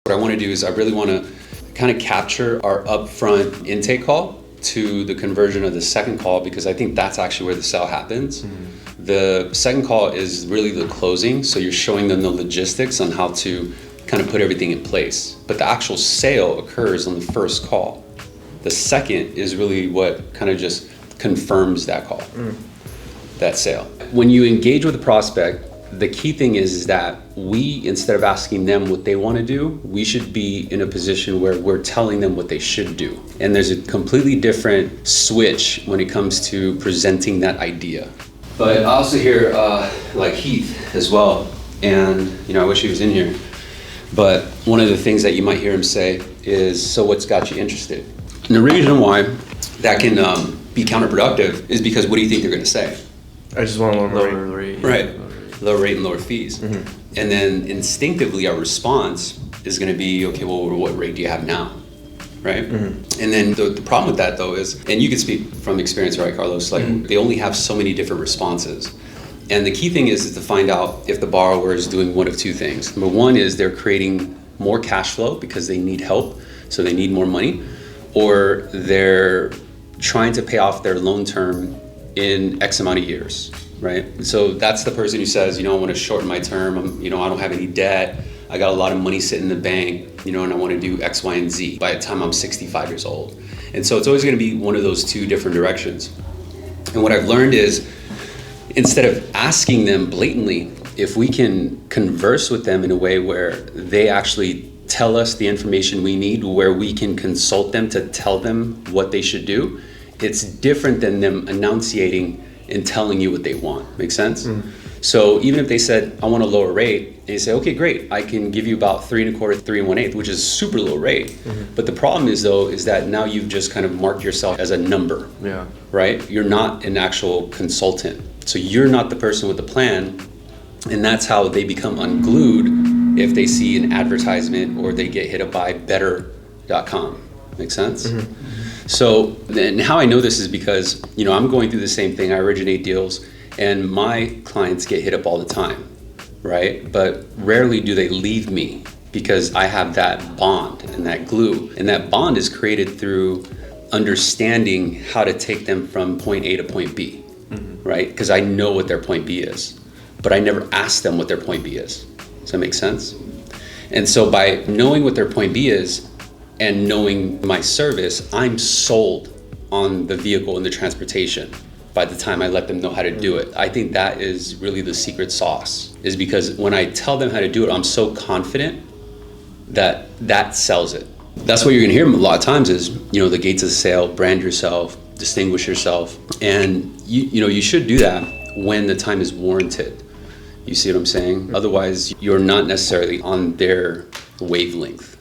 What I want to do is I really want to kind of capture our upfront intake call to the conversion of the second call, because I think that's actually where the sale happens. The second call is really the closing. So you're showing them the logistics on how to kind of put everything in place. But the actual sale occurs on the first call. The second is really what kind of just confirms that call, that sale. When you engage with a prospect, the key thing is that we, instead of asking them what they want to do, we should be in a position where we're telling them what they should do. And there's a completely different switch when it comes to presenting that idea. But I also hear like Heath as well. And I wish he was in here. But one of the things that you might hear him say is, so what's got you interested? And the reason why that can be counterproductive is because what do you think they're going to say? I just want a lower rate. Right. Lower rate and lower fees. And then instinctively our response is going to be, okay, well, what rate do you have now? Right? And then the problem with that though is, and you can speak from experience, right, Carlos, like they only have so many different responses. And the key thing is to find out if the borrower is doing one of two things. Number one is they're creating more cash flow because they need help, so they need more money, or they're trying to pay off their loan term in X amount of years, right? So that's the person who says, I want to shorten my term. I don't have any debt. I got a lot of money sitting in the bank, and I want to do X, Y, and Z by the time I'm 65 years old. And so it's always going to be one of those two different directions. And what I've learned is, instead of asking them blatantly, if we can converse with them in a way where they actually tell us the information we need, where we can consult them to tell them what they should do, it's different than them enunciating and telling you what they want. Make sense? So even if they said, I want a lower rate, and you say, okay, great, I can give you about 3 1/4, 3 1/8, which is super low rate. But the problem is though, is that now you've just kind of marked yourself as a number, right? You're not an actual consultant. So you're not the person with the plan. And that's how they become unglued if they see an advertisement or they get hit up by better.com. Make sense? So then how I know this is because, I'm going through the same thing. I originate deals and my clients get hit up all the time, right? But rarely do they leave me because I have that bond and that glue. And that bond is created through understanding how to take them from point A to point B, right? Because I know what their point B is, but I never ask them what their point B is. Does that make sense? And so by knowing what their point B is, and knowing my service, I'm sold on the vehicle and the transportation by the time I let them know how to do it. I think that is really the secret sauce, is because when I tell them how to do it, I'm so confident that that sells it. That's what you're gonna hear a lot of times is, the gates of the sale, brand yourself, distinguish yourself. And you should do that when the time is warranted. You see what I'm saying? Otherwise, you're not necessarily on their wavelength.